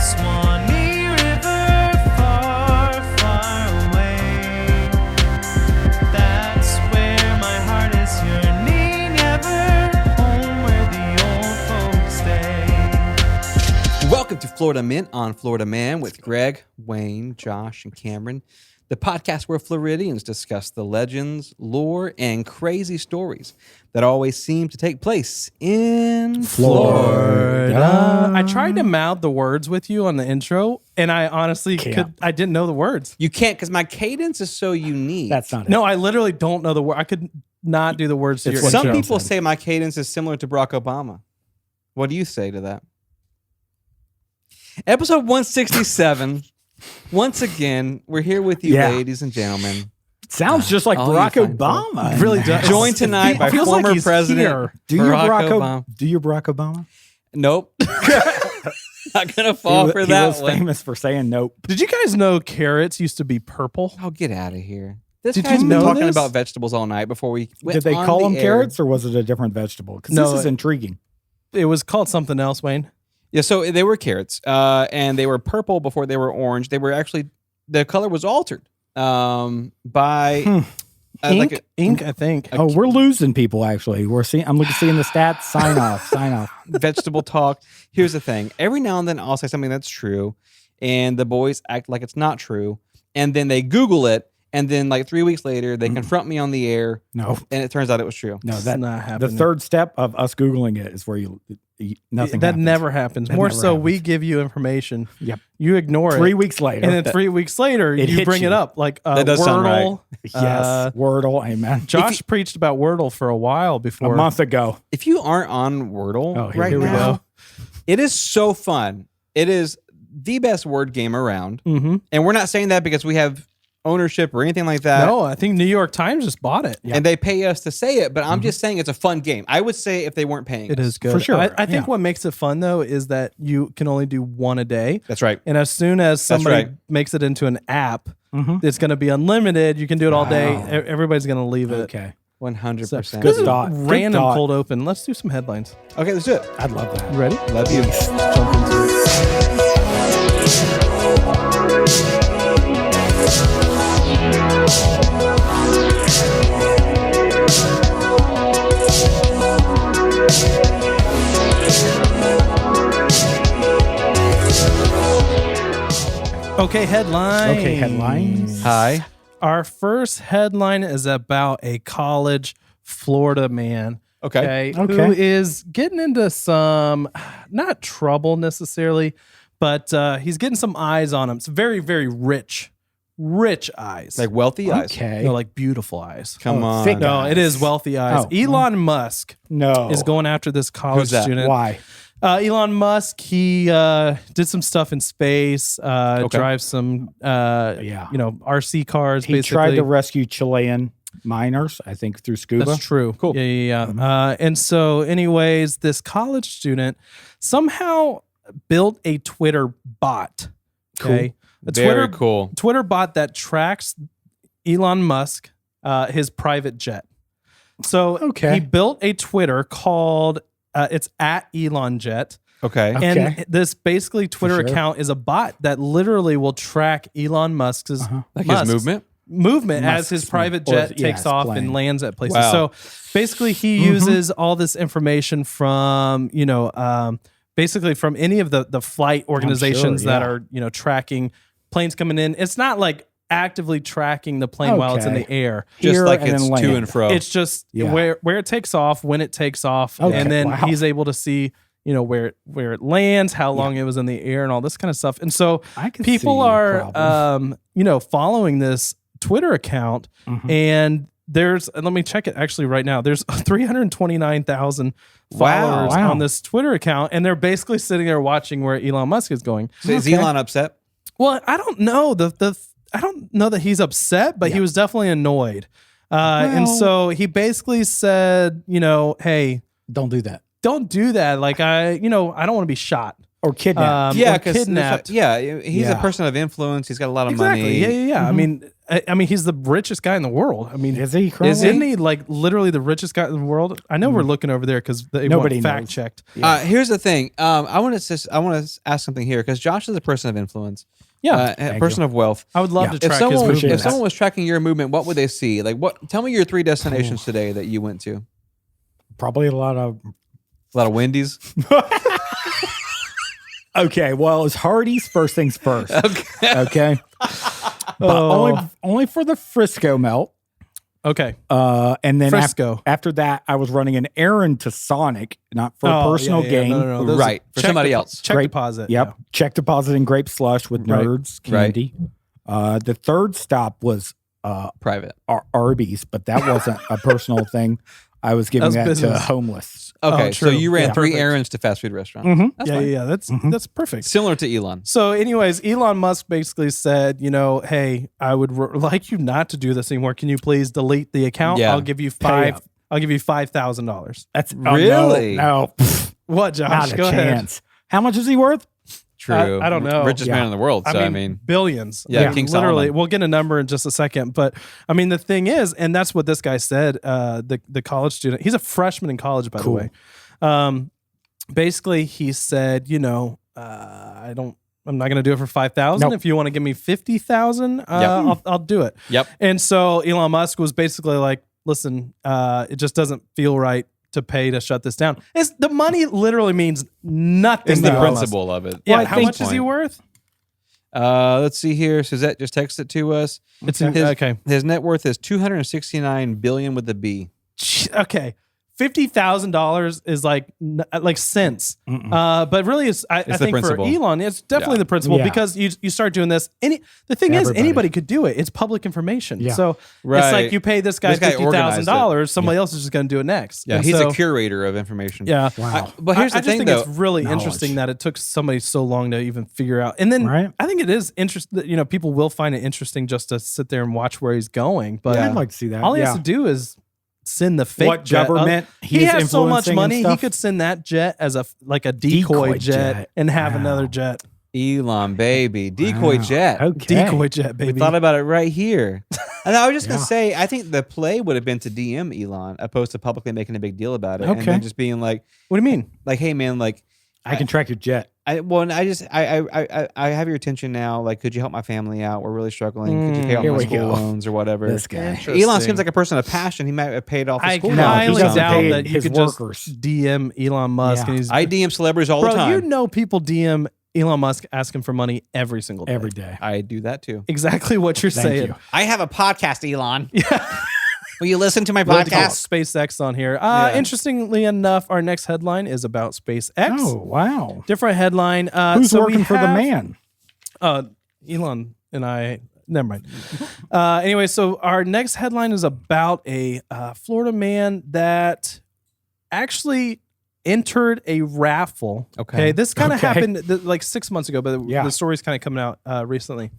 Swanee River, far, far away. That's where my heart is yearning ever, home where the old folks stay. Welcome to Florida Mint on Florida Man with Greg, Wayne, Josh, and Cameron, the podcast where Floridians discuss the legends, lore, and crazy stories that always seem to take place in Florida. I tried to mouth the words with you on the intro, and I honestly I didn't know the words. You can't because my cadence is so unique. That's not it. No, I literally don't know the word. I could not do the words to your intro. Some people say my cadence is similar to Barack Obama. What do you say to that? Episode 167. Once again, we're here with you, ladies and gentlemen. Sounds just like Barack Obama. It really does. Joined tonight by former President Barack Obama. Do you Barack Obama? Nope. Not gonna fall for that He was one. famous for saying nope. Did you guys know carrots used to be purple? Oh, get out of here. This Did guy's you been know talking this? about vegetables all night before we went Did they on call the them air. carrots, or was it a different vegetable? Because No, this is intriguing. It was called something else, Wayne. Yeah, so they were carrots, and they were purple before they were orange. They were actually, the color was altered by ink, I think. Oh, we're losing people. Actually, we're seeing. I'm seeing the stats. Sign off. vegetable talk. Here's the thing: every now and then I'll say something that's true, and the boys act like it's not true, and then they Google it, and then like 3 weeks later they confront me on the air. No, and it turns out it was true. no, That's that not the happening. third step of us Googling it is where nothing. That happens. never happens. That More never so, happens. we give you information. Yep. You ignore it. 3 weeks later, And then 3 weeks later, It you hits bring it you. up. Like That does sound Wordle. yes, Wordle, amen. Josh preached about Wordle for a while before. A month ago. If you aren't on Wordle Here right we now, go. it is so fun. It is the best word game around, Mm-hmm. and we're not saying that because we have ownership or anything like that. No, I think New York Times just bought it. And they pay us to say it, but I'm just saying it's a fun game. I would say if they weren't paying It us. is good. For sure. I think Yeah. what makes it fun, though, is that you can only do one a day. That's right. And as soon as somebody right. makes it into an app, it's going to be unlimited. You can do it all day. Wow. Everybody's going to leave it. Okay, 100%. So, Good this is thought. Good random thought. cold open. Let's do some headlines. Okay, let's do it. I'd love that. You ready? Love you. Let's jump into it. Okay, headlines. Okay, headlines. Hi. Our first headline is about a college Florida man. Okay. Who is getting into some, not trouble necessarily, but he's getting some eyes on him. It's very, very rich eyes. Like wealthy eyes. Okay. No, like beautiful eyes. Come Oh, on. thick No, eyes. it is wealthy eyes. Oh. Elon Musk No. is going after this college Who's that? student. Why? Elon Musk, he did some stuff in space, drives some, RC cars. He basically. tried to rescue Chilean miners, I think, through scuba. That's true. Cool. Yeah. And so, anyways, this college student somehow built a Twitter bot. Okay, a Very cool. Twitter bot that tracks Elon Musk, his private jet. So he built a Twitter called it's at Elon Jet. Okay. And this basically Twitter sure. account is a bot that literally will track Elon Musk's Like his movement? as his private jet takes off plane. and lands at places. Wow. So basically he uses all this information from, basically from any of the flight organizations that are, tracking planes coming in. It's not like actively tracking the plane while it's in the air. Just Here like and it's then to land. and fro. It's just where it takes off, when it takes off, Okay, and then wow. he's able to see, where it lands, how long it was in the air, and all this kind of stuff. And so I can people see are, the following this Twitter account, and let me check it actually right now. There's 329,000 followers Wow. on this Twitter account, and they're basically sitting there watching where Elon Musk is going. So is Elon upset? Well, I don't know I don't know that he's upset, but he was definitely annoyed. And so he basically said, hey, Don't do that. don't do that. Like I don't want to be shot. Or kidnapped. Yeah, or because kidnapped. he's a person of influence. He's got a lot of money. Yeah. I mean, I mean, he's the richest guy in the world. I mean, Is he currently? Isn't he like literally the richest guy in the world? I know we're looking over there because they Nobody want fact knows. checked. Here's the thing. I want to ask something here because Josh is a person of influence. Yeah, a person of wealth. I would love to If track his someone, movements. if someone was tracking your movement, what would they see? Like, what? Tell me your 3 destinations today that you went to. Probably a lot of. A lot of Wendy's. Okay, well, it's Hardee's first things first. Okay. But only for the Frisco melt. Okay. And then Frisco. after that, I was running an errand to Sonic, not for personal gain. No. Those Right, are for check somebody else. Check Grape- deposit. Yep. yeah. Check deposit and grape slush with Right. Nerds Right. candy. The third stop was Private. Arby's, but that wasn't a personal thing. I was giving was that to business. homeless. Okay, Oh, so true. you ran Yeah. 3 Perfect. errands to fast food restaurants. Mhm. That's Yeah, fine. yeah, that's perfect. Similar to Elon. So, anyways, Elon Musk basically said, hey, I would like you not to do this anymore. Can you please delete the account? Yeah. I'll give you Pay up. $5,000. That's Really? No, What, Josh? not a Go ahead. chance. How much is he worth? True. I don't know. Richest Yeah. man in the world. So I mean, billions. Yeah, I mean, King literally. Solomon. We'll get a number in just a second, but I mean, the thing is, and that's what this guy said. The college student, he's a freshman in college, by Cool. the way. Basically, he said, I'm not going to do it for 5,000. Nope. If you want to give me 50,000, I'll do it. Yep. And so Elon Musk was basically like, listen, it just doesn't feel right to pay to shut this down. The money literally means nothing. it's to the Elon Musk. principle of it. Yeah. Well, I How think- much is he worth? Let's see here. Suzette just texted it to us. It's His, his net worth is $269 billion with a B. Okay. $50,000 is like cents. But really I the think for principle. Elon, it's definitely Yeah. the principle Yeah. because you start doing this. The thing is, Everybody. anybody could do it. It's public information. Yeah. So Right. it's like you pay this guy This guy organized $50,000, somebody else is just going to do it next. Yeah, And he's so, a curator of information. Yeah. Wow. But here's I the just thing, think though. it's really Knowledge. interesting that it took somebody so long to even figure out. And then Right. I think it is interesting that, people will find it interesting just to sit there and watch where he's going. But Yeah. I'd like to see that. all he yeah. has to do is send the fake What jet up. government He is has so much influencing and money, he stuff? could send that jet as a decoy jet and have Wow. another jet. Elon, baby. Decoy Wow. jet. Okay. Decoy jet, baby. We thought about it right here. And I was just going Yeah. to say, I think the play would have been to DM Elon opposed to publicly making a big deal about it. And Okay. then just being like, What do you mean? hey, man, like, I can track your jet. I have your attention now. Like, could you help my family out? We're really struggling. Could you pay off Here my we school go. loans or whatever? This guy. Elon seems like a person of passion. He might have paid off his I school No, he highly doesn't doubt pay that you his could workers. just DM Elon Musk. Yeah. And he's, I DM celebrities all the bro, time. you know people DM Elon Musk asking for money every single day. Every day. I do that too. Exactly what you're Thank saying. you. I have a podcast, Elon. Will you listen to my We'll get podcast? SpaceX on here. Yeah. Interestingly enough, our next headline is about SpaceX. Oh, wow. Different headline. Who's so we working for the have- man? Elon and I. Never mind. Anyway, so our next headline is about a Florida man that actually entered a raffle. Okay. This kind of Okay. happened like 6 months ago, but Yeah. the story's kind of coming out recently.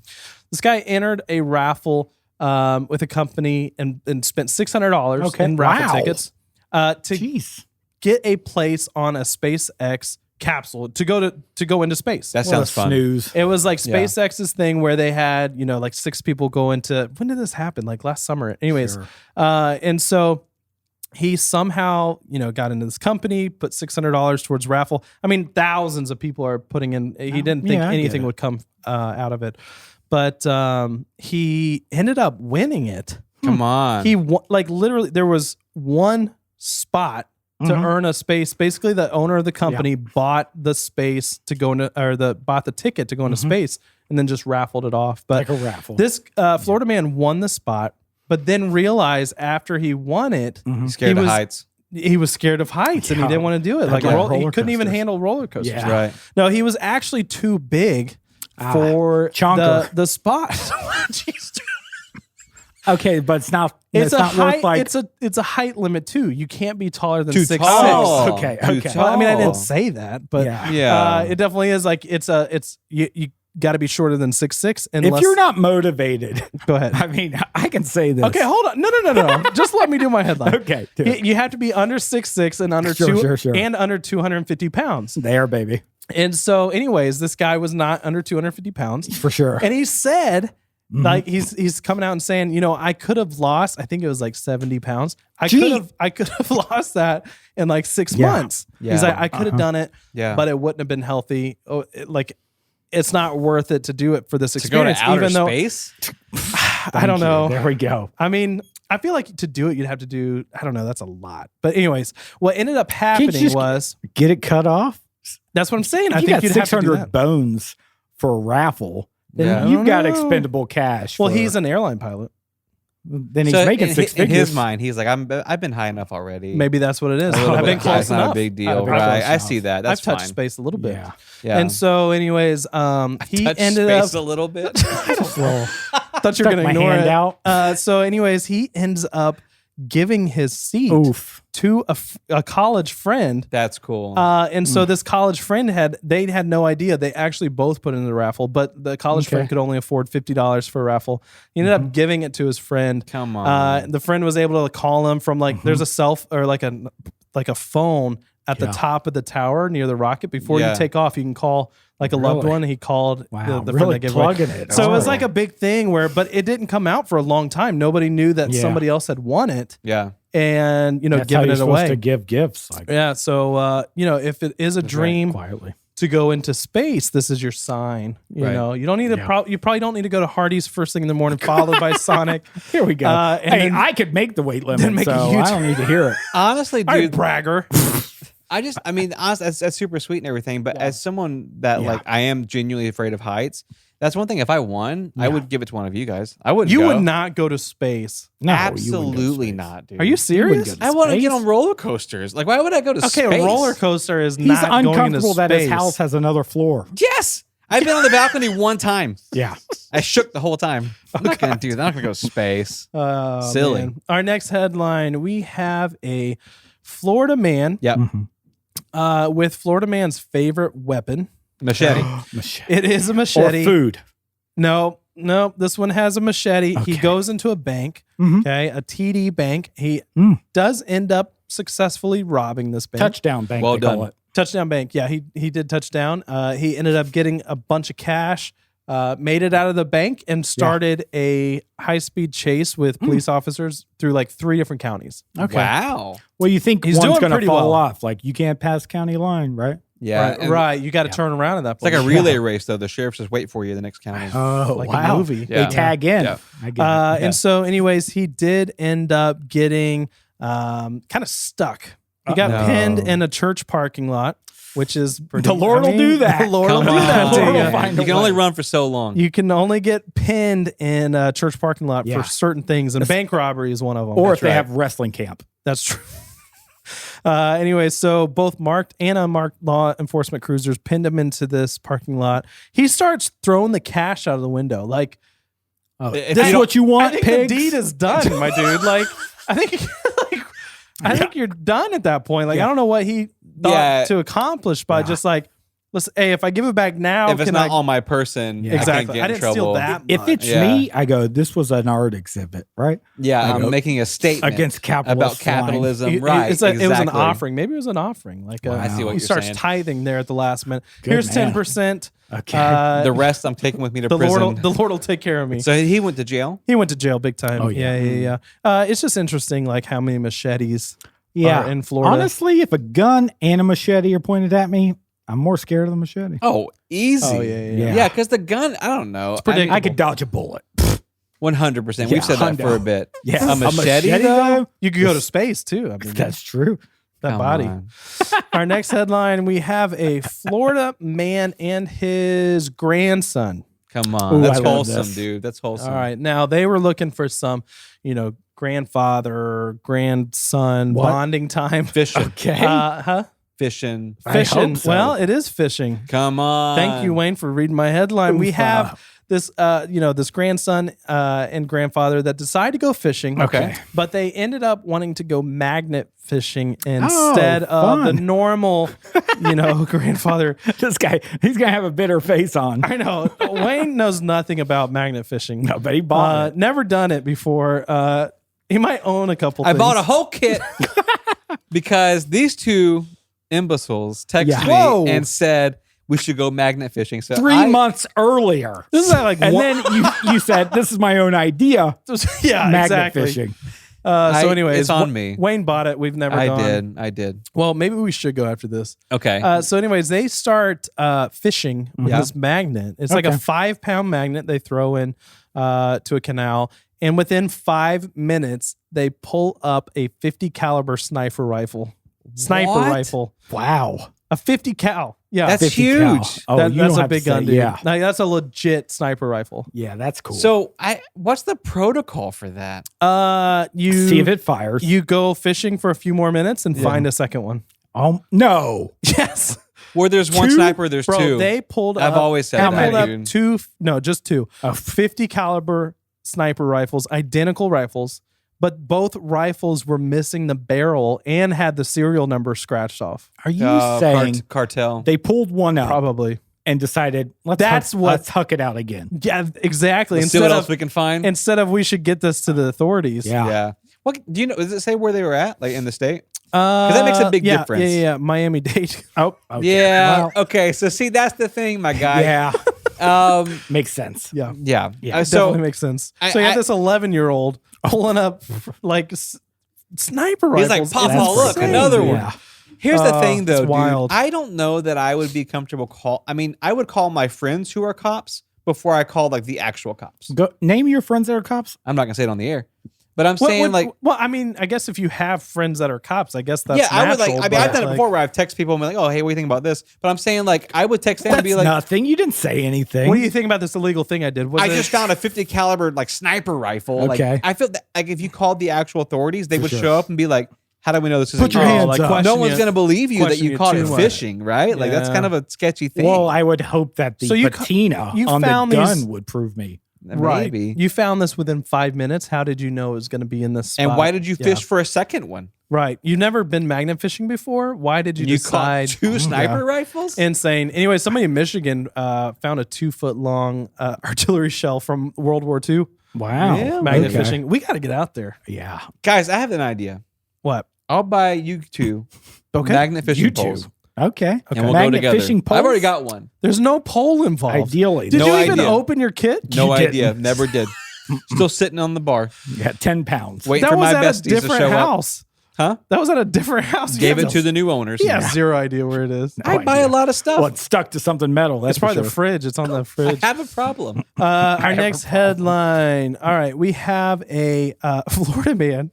This guy entered a raffle with a company and spent $600 Okay. in raffle Wow. tickets to Jeez. get a place on a SpaceX capsule to go into space. That What a sounds fun. snooze. It was like Yeah. SpaceX's thing where they had, like 6 people go into, when did this happen? Like last summer. Anyways. Sure. And so he somehow, got into this company, put $600 towards raffle. I mean, thousands of people are putting in. He didn't think yeah, I get anything it. would come out of it, but he ended up winning it. Come on. He won, like literally there was one spot to Mhm. earn a space. Basically, the owner of the company bought the space to go into, or bought the ticket to go into space, and then just raffled it off. But Like a raffle. this Florida man won the spot, but then realized after he won it, Scared he of was- heights. he was scared of heights and he Yeah. didn't want to do it. Like Like he roller couldn't even coasters. handle roller coasters. Yeah. Right. No, he was actually too big for chonker. the spot. Jeez. Okay, but it's not. It's a not height. worth like. It's a height limit too. You can't be taller than Too 6'6". tall. Okay, Too okay. Well, I mean, I tall. didn't say that, but Yeah. Yeah. it definitely is like you got to be shorter than 6'6". if Unless you're not motivated, go ahead. I mean, I can say this. Okay, hold on. No. Just let me do my headline. Okay, do it. You have to be under 6'6" and under Sure. and under 250 pounds. There, baby, And so, anyways, this guy was not under 250 pounds. for sure. And he said Like he's coming out and saying, you know, I could have lost, I think it was like 70 pounds. I could have lost that in like 6 months. Yeah. He's like, I could have done it, but it wouldn't have been healthy. It's not worth it to do it for this to go to experience. outer even though space. I don't know. There we go. I mean, I feel like to do it, you'd have to do, I don't know, that's a lot. But anyways, what ended up happening was get it cut off. That's what I'm saying. I You think got you'd have to do 600 that. bones for a raffle. Then Yeah. you've got I don't know. expendable cash. Well, for- he's an airline pilot. then he's So making in, six in figures. his mind, he's like, I've been high enough already. Maybe that's what it is. A little I've bit been close it's not enough. a big I've deal, been right? close I see that. That's I've touched fine. space a little bit. Yeah. Yeah. And so, anyways, he Touch ended space up. a little bit. Well, Thought you were stuck going to my ignore hand it. out. So, anyways, he ends up giving his seat oof. to a college friend. That's cool. And so this college friend had no idea. They actually both put in the raffle, but the college friend could only afford $50 for a raffle. He ended up giving it to his friend. Come on. The friend was able to call him from there's a like a phone at the top of the tower near the rocket. Before you take off, you can call like a loved Really? one. He called Wow, the friend really that gave away. plugging it. So it was Oh. like a big thing but it didn't come out for a long time. Nobody knew that Yeah. somebody else had won it yeah. and, That's how giving you're it supposed away. to give gifts. Like, Yeah. So, if it is a dream quietly. to go into space, this is your sign. You Right. know, you don't need to. Yeah. You probably don't need to go to Hardee's first thing in the morning, followed by Sonic. Here we go. And Hey, then- I could make the weight limit, make a so huge- I don't need to hear it. Honestly, All right, dude, bragger. I mean, honestly, that's super sweet and everything. But as someone that Yeah. I am genuinely afraid of heights. That's one thing. If I won, I would give it to one of you guys. I wouldn't. You go. would not go to space. No, you wouldn't go to Absolutely space. not, dude. Are you serious? go to I want to space? get on roller coasters. Like, why would I go to Okay, space? a roller coaster is He's not going into uncomfortable space. that his house has another floor. Yes, I've been on the balcony one time. Yeah. I shook the whole time. I'm not gonna do that. I'm not gonna go to space. Oh, Silly. man. Our next headline: we have a Florida man Yep, with Florida man's favorite weapon. machete. Machete. It is a Or machete. food. No, this one has a machete. He Okay. goes into a bank, Mhm. okay, a TD bank. He does end up successfully robbing this bank. Touchdown bank. Well they call done. it. Touchdown bank. Yeah, he did touchdown. He ended up getting a bunch of cash, made it out of the bank, and started a high-speed chase with police officers through like 3 different counties. Okay. Wow. Well, you think He's one's doing going to pretty fall well. off? Like you can't pass county line, right? Yeah. right. and Right. You got to turn around at that It's like point. a relay race, though. The sheriffs just wait for you the next county. Oh, Like a wow. movie. Yeah. They tag in. Yeah. I get it. And so, anyways, he did end up getting kind of stuck. He got No. pinned in a church parking lot, which is pretty, The Lord will do that. The Lord will Come do that on. to Lord will you. find You a can only way. run for so long. You can only get pinned in a church parking lot Yeah. for certain things, and bank robbery is one of them. Or That's if they right. have wrestling camp. That's true. Anyway, so both marked and unmarked law enforcement cruisers pinned him into this parking lot. He starts throwing the cash out of the window. Like, Oh, If this is you what you I want, think pigs? the deed is done, my dude. Like, I think you're done at that point. Like, I don't know what he thought Yeah. to accomplish by just like, listen, hey, if I give it back now, if it's can not I? on my person, Yeah. I Exactly. can't get I in didn't trouble. steal that. If much. it's Yeah. me, I go, this was an art exhibit, right? Yeah, I I'm know. making a statement Against capitalist about capitalism. It- right. It's it was an exactly. offering. Maybe it was an offering. Like I see what he you're starts saying. tithing there at the last minute. Good Here's man. 10%. Okay. The rest I'm taking with me to the prison. Lord will take care of me. So he went to jail. He went to jail big time. Oh, yeah. yeah. It's just interesting, like how many machetes yeah. are in Florida. Honestly, if a gun and a machete are pointed at me, I'm more scared of the machete. Oh, easy. Oh, yeah. Yeah, because the gun, I don't know. predictable. I could dodge a bullet. 100%. Yeah, We've said that hundo. for a bit. Yeah. A machete, though? though? You could go to space too. I mean, That's true. that Come body. on. Our next headline: we have a Florida man and his grandson. Come on. Ooh, That's I love wholesome, this. dude. That's wholesome. All right, now they were looking for some, grandfather, grandson What? bonding time. Fishing. Okay. Fishing. I Fishing. hope so. Well, it is fishing. Come on. Thank you, Wayne, for reading my headline. We Oof, have this, this grandson and grandfather that decided to go fishing. Okay. But they ended up wanting to go magnet fishing instead of the fun. normal, grandfather. This guy, he's going to have a bitter face on. I know. Wayne knows nothing about magnet fishing. No, but he bought it. Never done it before. He might own a couple I things. bought a whole kit because these two imbeciles texted Yeah. me Whoa. and said, we should go magnet fishing. So 3 months earlier. This is like And then you said, this is my own idea. yeah, Magnet exactly. fishing. So anyway, it's on me. Wayne bought it. We've never gone. I did. Well, maybe we should go after this. Okay. So anyways, they start fishing with this magnet. It's like a 5-pound magnet they throw in to a canal. And within 5 minutes, they pull up a 50 caliber sniper rifle. Wow. A 50 cal. Yeah. That's 50 huge. cal. Oh, you that's don't a have to big say, gun, dude. Yeah. Like, that's a legit sniper rifle. Yeah, that's cool. So what's the protocol for that? You see if it fires. You go fishing for a few more minutes and find a second one. No. Yes. Where there's one sniper, there's Bro, two. they pulled I've up, always said they that, pulled up dude. two, no, just two. 50 caliber sniper rifles, identical rifles, but both rifles were missing the barrel and had the serial number scratched off. Are you saying cartel? they pulled one up Probably. and decided, let's huck it out again? Yeah, exactly. Let's see what else we can find. Instead of we should get this to the authorities. Yeah. What do you know? Does it say where they were at, like in the state? Because that makes a big difference. Yeah. Miami-Dade. Oh, okay. Yeah. Well, Okay. So see, that's the thing, my guy. yeah. Makes sense. Yeah. Yeah. Yeah, So Definitely makes sense. So you have this 11-year-old pulling up like sniper he's rifles. like, Papa, It's look, insane. another one. Yeah. Here's the thing, it's though, dude. wild. I don't know that I would be comfortable I would call my friends who are cops before I call like the actual cops. Go, name your friends that are cops. I'm not gonna say it on the air, but I'm saying well, I mean, I guess if you have friends that are cops, I guess that's I would natural, I mean, I've but, done it like, before where I've texted people and be like, oh, hey, what do you think about this? But I'm saying like I would text them and That's be like, nothing. You didn't say anything. What do you think about this illegal thing I did? I just found a 50 caliber like sniper rifle. Okay. Like, I feel that like if you called the actual authorities, they would show up and be like, how do we know this isn't Put your yours? hands like, up. question No one's you- going to believe you that question you you caught it too much. fishing, right? Like that's Yeah. kind of a sketchy thing. Well, I would hope that the So you patina you on the found gun these- would prove me. right. Maybe. You found this within 5 minutes. How did you know it was going to be in this spot? And why did you Yeah. fish for a second one? Right. You've never been magnet fishing before. Why did you caught decide? two sniper rifles? Insane. Anyway, somebody in Michigan found a 2-foot long artillery shell from World War II. Wow. Yeah, Magnet Okay. fishing. We got to get out there. Yeah. Guys, I have an idea. What? I'll buy you two Okay. magnet fishing You two. poles. Okay. And we'll go Magnet together. fishing I've already poles? got one. There's no pole involved. Ideally. Did No you even idea. open your kit? No You idea. didn't. Never did. Still sitting on the bar. Yeah, 10 pounds. Waiting That for was my at a besties to different show up. house. Huh? That was at a different house. Gave it to the new owners. He has zero idea where it is. I buy a lot of stuff. Well, it's stuck to something metal. That's It's probably for the sure. fridge. It's on the I fridge. have a problem. Our next headline. All right, we have a Florida man,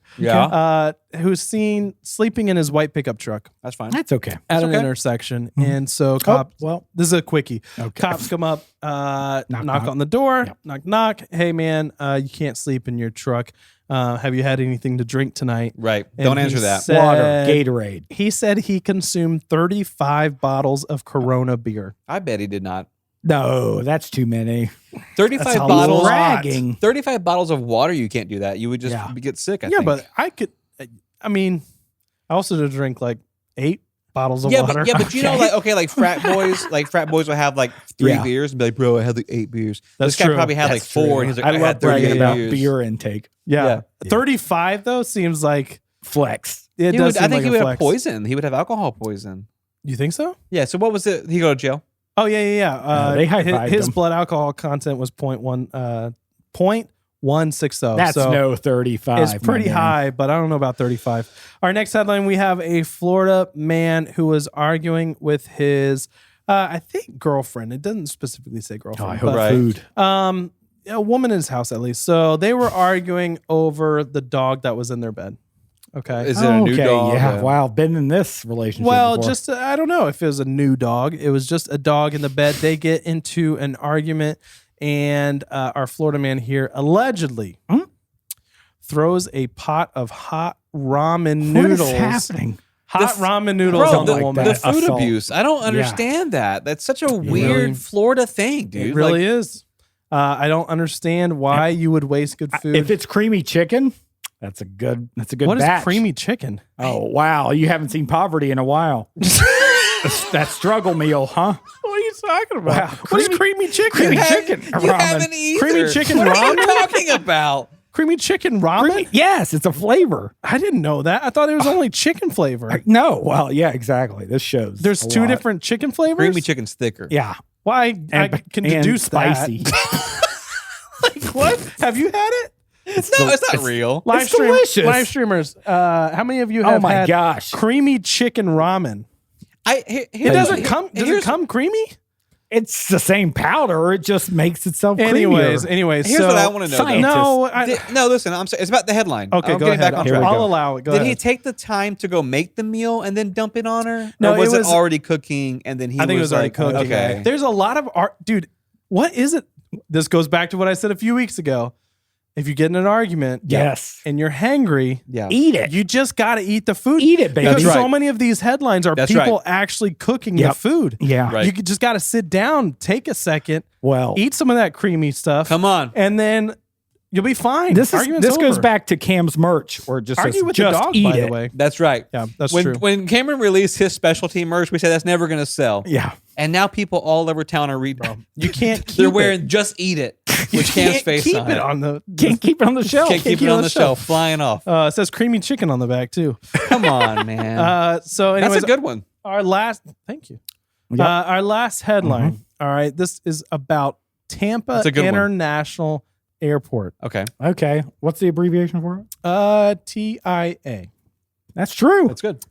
who's seen sleeping in his white pickup truck That's fine. That's okay. at an okay. intersection, and so cops. well. This is a quickie. Okay. Cops come up, knock knock. on the door, Yep. knock knock. Hey man, you can't sleep in your truck. Have you had anything to drink tonight? Right. And Don't he answer that. said- Water, Gatorade. He said he consumed 35 bottles of Corona beer. I bet he did not. No, that's too many. 35 That's a bottles. lot. Bragging. 35 bottles of water. You can't do that. You would just Yeah. get sick. I Yeah, think. but I could. I mean, I also did drink like 8 bottles of yeah, water. but you know, like frat boys will have like 3 Yeah. beers and be like, bro, I had like 8 beers. That's this guy true. probably had like That's 4. true. And he's like, I I, love had 38 bragging about beers. beer intake. yeah. Yeah. 35 though seems like Flex. it He does. would, I seem think like he a would have flex. poison. He would have alcohol poison. You think so? Yeah. So what was it? He go to jail. Oh yeah. They high-fived his him. blood alcohol content was 0.160. That's so no 35. it's pretty my man. high, but I don't know about 35. Our next headline: we have a Florida man who was arguing with his, I think, girlfriend. It doesn't specifically say Oh, girlfriend. I hope but, food. a woman in his house at least. So they were arguing over the dog that was in their bed. Okay. Is it a new Okay, dog? yeah. Wow. Been in this relationship Well, before. just I don't know if it was a new dog. It was just a dog in the bed. They get into an argument, and our Florida man here allegedly throws a pot of hot ramen What noodles. is happening? Hot ramen noodles Bro, on the like woman. the that. food Assault. abuse. I don't understand that. That's such a weird really- Florida thing, dude. It really is. I don't understand why you would waste good food. If it's creamy chicken, that's a good What is batch. creamy chicken? Oh, wow. You haven't seen poverty in a while. that struggle meal, huh? What are you talking about? Wow. What is creamy chicken? Creamy You chicken you ramen. haven't either. Creamy chicken What are you ramen? talking about? Creamy chicken ramen? Yes, it's a flavor. I didn't know that. I thought it was only chicken flavor. No, well, yeah, exactly. This shows. There's a two lot. different chicken flavors? Creamy chicken's thicker. Yeah, Why? I can deduce spicy. Like, what? Have you had it? No, it's not real. Live delicious. Live streamers, how many of you have my had gosh. creamy chicken ramen? It doesn't come. Does it come creamy? It's the same powder. It just makes itself creamier. Anyways. Here's so, what I want to know. Science. though. No, No, listen. I'm sorry. It's about the headline. okay, I'm go getting ahead. back on Here we track. go. I'll allow it. Go Did ahead. he take the time to go make the meal and then dump it on her? No, or was it it was- already cooking and then I think it was already like, cooking. Okay. There's a lot of art, dude. What is it? This goes back to what I said a few weeks ago. If you get in an argument, Yes. and you're hangry, Yeah. Eat it. you just got to eat the food. Eat it, baby. Because That's so right. many of these headlines are That's people right. actually cooking Yep. the food. Yeah. Right. You just got to sit down, take a second, Well, eat some of that creamy stuff. Come on. And then you'll be fine. this Argument's goes over. back to Cam's merch, where it just Argue says, with just the dog, eat by it. the way. That's right. Yeah, that's when, true. When Cameron released his specialty merch, we said that's never going to sell. Yeah. And now people all over town are reading. You can't keep They're it. wearing "Just Eat It" with Cam's Can't face keep on it it. on the. Can't keep it on the shelf. Can't keep it on the shelf, flying off. It says creamy chicken on the back too. Come on, man. So anyways, That's a good one. our last. Thank you. Yep. Our last headline. All right, this is about Tampa That's a good one. International Airport. Okay, Okay. What's the abbreviation for it? TIA. That's true. that's good.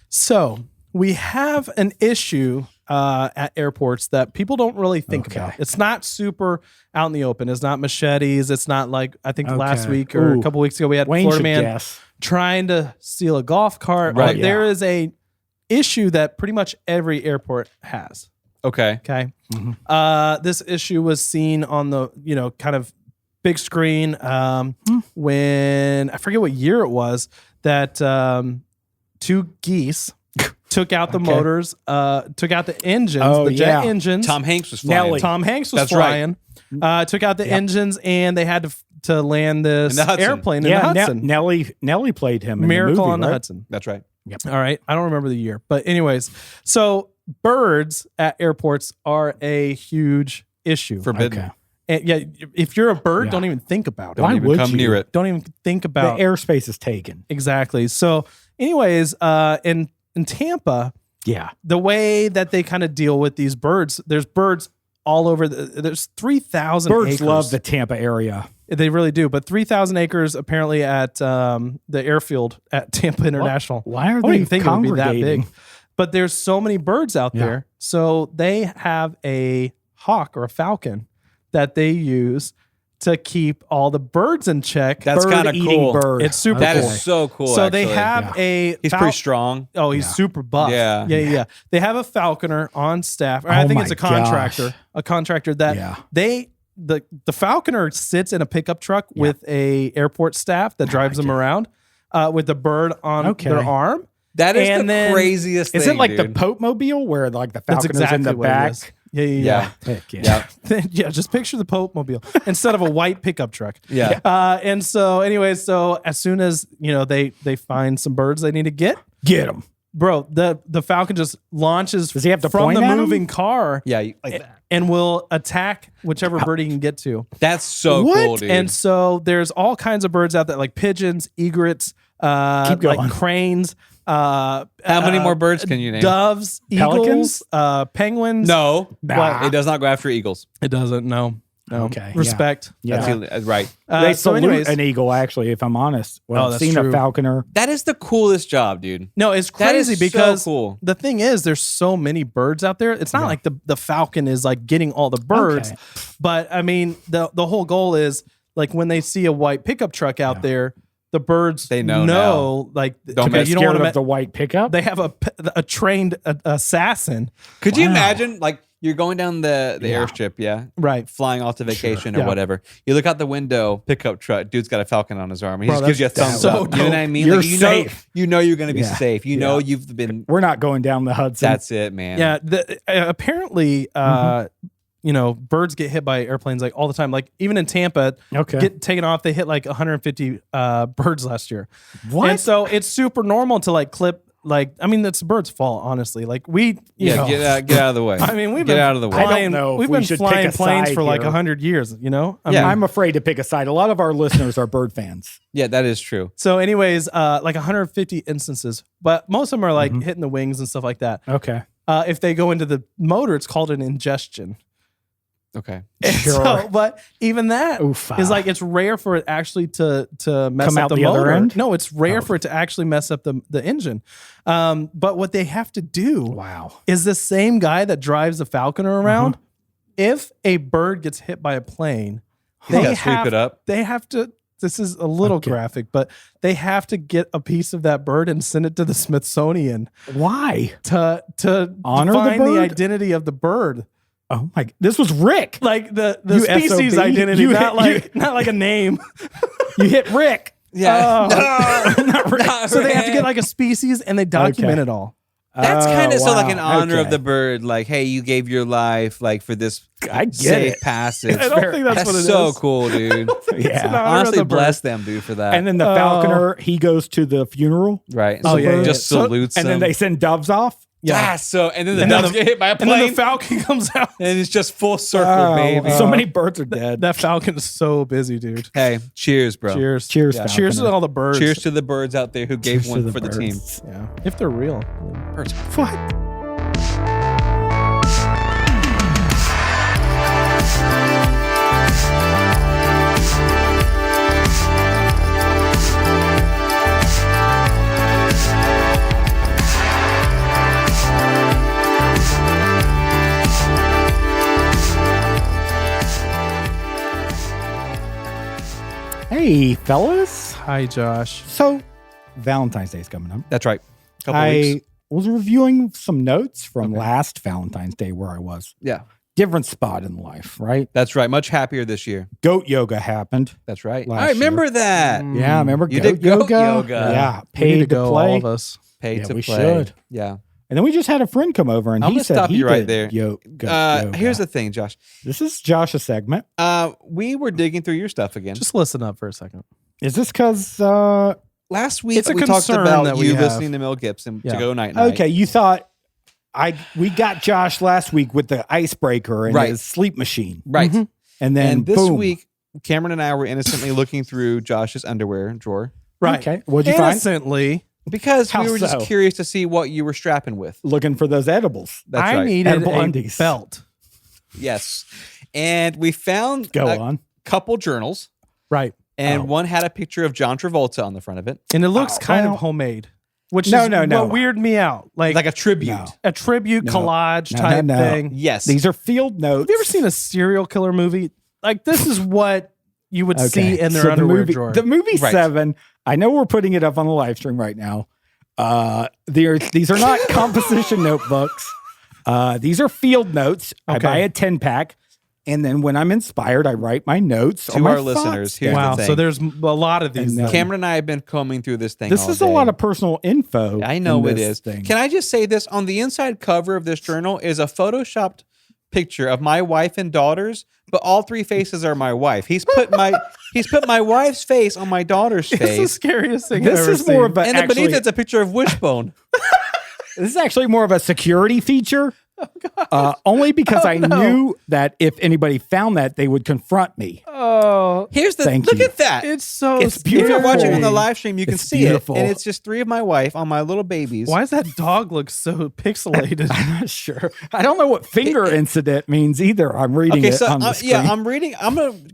So we have an issue at airports that people don't really think Okay. about. It's not super out in the open. It's not machetes. It's not like I think last Okay. week or a Ooh. couple weeks ago we had Wayne Florida should man guess. trying to steal a golf cart. Right. Like, there is a issue that pretty much every airport has. Okay, Okay. Mhm. This issue was seen on the, kind of big screen when I forget what year it was that two geese took out the Okay. motors, took out the engines, Oh, the jet yeah. engines. Tom Hanks was flying. Nelly. Tom Hanks was That's right. flying. Took out the engines, and they had to land this In the Hudson. airplane in Yeah, the Hudson. Nelly played him in Miracle the movie, on the right? Hudson. That's right. All right. I don't remember the year. But anyways, so birds at airports are a huge issue. Forbidden. Okay. And yeah, if you're a bird, Yeah. don't even think about it. Don't Why even would come you? near it. Don't even think The about airspace is taken. exactly. So anyways, in Tampa, Yeah. the way that they kind of deal with these birds, there's birds all over. There's 3,000 Birds acres. love the Tampa area. They really do. But 3,000 acres apparently at the airfield at Tampa International. Why are I don't they even think it would be that congregating? big. But there's so many birds out Yeah. there. So they have a hawk or a falcon that they use to keep all the birds in check. That's Bird kind of eating cool. bird. It's super That cool. is so cool. So they actually. have a He's pretty strong. Oh, he's Yeah. super buff. Yeah. Yeah. They have a falconer on staff. Or I Oh think my it's a contractor. gosh. A contractor that Yeah. the falconer sits in a pickup truck with a airport staff that drives them around with the bird on Okay. their arm. That is And the then- craziest Is thing, it like dude. the Pope Mobile where like the That's falconer's exactly in the what it back? is. Yeah. Heck yeah. Yeah. Yeah, just picture the Pope Mobile instead of a white pickup truck. Yeah. And so, anyways, so as soon as they find some birds they need to get, Get them. bro, the falcon just launches Does he have to from point the at 'em? moving car Yeah. Like that. and will attack whichever bird he can get to. That's so What? cool, dude. And so there's all kinds of birds out there, like pigeons, egrets, Keep going. like cranes. How many more birds can you name? Doves, Pelicans? eagles, penguins. No. Nah. It does not go after eagles. It doesn't. No. Okay, yeah. Respect. Yeah. That's right. They so salute anyways, an eagle, actually, if I'm honest. Well, Oh, I've that's seen true. a falconer. That is the coolest job, dude. no, it's That is crazy so because cool. the thing is, there's so many birds out there. It's not like the falcon is like getting all the birds, Okay. but I mean, the whole goal is like when they see a white pickup truck out there, the birds They know like Don't okay, mess- you don't Scared want of the white pickup? they have a trained assassin, Could you Wow. imagine, like, you're going down the Yeah. airstrip, yeah? right? Flying off to vacation or Yeah. whatever. You look out the window, pickup truck, dude's got a falcon on his arm. He Bro, just gives you a that's thumbs so up. You know what I dope. mean? You're Like, safe. You know you're going to be Yeah. safe. You know Yeah. you've been. We're not going down the Hudson. That's it, man. Yeah, apparently, birds get hit by airplanes like all the time. Like even in Tampa, Okay. get taken off. They hit like 150 birds last year. What? And so it's super normal to like clip like, I mean, that's the bird's fault, honestly. Like we, you know, get out of the way. I mean, we've get been out of the way. I don't flying, know if we've we been should pick flying a planes side for like here. 100 years, you know? I Yeah. mean, I'm afraid to pick a side. A lot of our listeners are bird fans. Yeah, that is true. so anyways, like 150 instances, but most of them are like hitting the wings and stuff like that. Okay. If they go into the motor, it's called an ingestion. Okay. Sure. So, but even that is Oof. like, it's rare for it actually to mess Come up out the the motor. other end? No, it's rare for it to actually mess up the engine. But what they have to do Wow. is the same guy that drives the Falconer around. If a bird gets hit by a plane, they gotta sweep it up. They have to. This is a little graphic, but they have to get a piece of that bird and send it to the Smithsonian Why? to Honor the define the bird? identity of the bird. Oh my! This was Rick. Like the You species SOB. identity, You not hit- like not like a name. You hit Rick. Yeah. Not Rick. So they have to get like a species and they document it all. That's kind of so like wow. an honor of Okay. the bird. Like, hey, you gave your life like for this I get safe it. passage. I don't think that's what it so is. cool, dude. Yeah. honor of Honestly, the bird. bless them, dude, for that. And then the falconer, he goes to the funeral, right. Oh, So yeah, yeah. just So- salutes and then them. they send doves off. Yeah. So and then the And then doves the- get hit by a And then plane, the falcon comes out. and it's just full circle, Oh, baby. so many birds are dead. That falcon is so busy, dude. Hey, cheers, bro. Cheers. Cheers, Yeah. falconer. Cheers to all the birds. Cheers to the birds out there who gave Cheers one to for the team. birds. Yeah. If they're real. Birds. What? Hey, fellas. Hi, Josh. So, Valentine's Day is coming up. That's right. Couple I weeks. was reviewing some notes from last Valentine's Day where I was. Yeah. Different spot in life, right? That's right. Much happier this year. Goat yoga happened. That's right. Last I remember that. Yeah, remember You goat did goat yoga? yoga. Yeah, We need paid to to go, play. all of us. Paid Yeah, to we play. should. Yeah. And then we just had a friend come over and I'm he gonna said stop he you right did there. goat yoga. Here's the thing, Josh. This is Josh's segment. We were digging through your stuff again. Just listen up for a second. Is this because Last week It's a we talked concern about that we you have. listening to Mel Gibson Yeah. to go night night. okay, you thought we got Josh last week with the icebreaker and Right. his sleep machine. Right. And then And this boom. week, Cameron and I were innocently looking through Josh's underwear drawer Right. Okay, what'd you find? Innocently, because How we were so? just curious to see what you were strapping with. Looking for those edibles. That's I right. needed Edible a undies. belt. Yes. And we found Go a on. couple journals, Right. and Oh. one had a picture of John Travolta on the front of it, And it looks Oh, kind well- of homemade, which No, is no, no. what weirded me out. Like, like a tribute. No. a tribute No. collage No, type no, no. thing. Yes. These are field notes. Have you ever seen a serial killer movie? Like, this is what you would see in their so underwear the movie, drawer. The movie Right. 7, I know we're putting it up on the live stream right now. These are not composition notebooks. These are field notes. I Okay. buy a 10-pack. And then when I'm inspired, I write my notes. To or my our listeners, thoughts here's down. wow. the So thing. there's a lot of these. And, then. Cameron and I have been combing through this thing. This all is a day. lot of personal info. I know in it this is. Thing. Can I just say this? On the inside cover of this journal is a photoshopped picture of my wife and daughters, but all three faces are my wife. He's put my wife's face on my daughter's It's the face, scariest thing. This I've ever is more seen. of a and then actually, beneath it's a picture of Wishbone. this is actually more of a security feature. Only because I knew that if anybody found that, they would confront me. Oh, Here's the Thank look you. at that. it's so. It's If beautiful. you're watching on the scary. live stream, you can It's see beautiful. it, and it's just three of my wife on my little babies. Why does that dog look so pixelated? I'm not sure. I don't know what finger incident means either. I'm reading Okay, it so on the screen. I'm reading.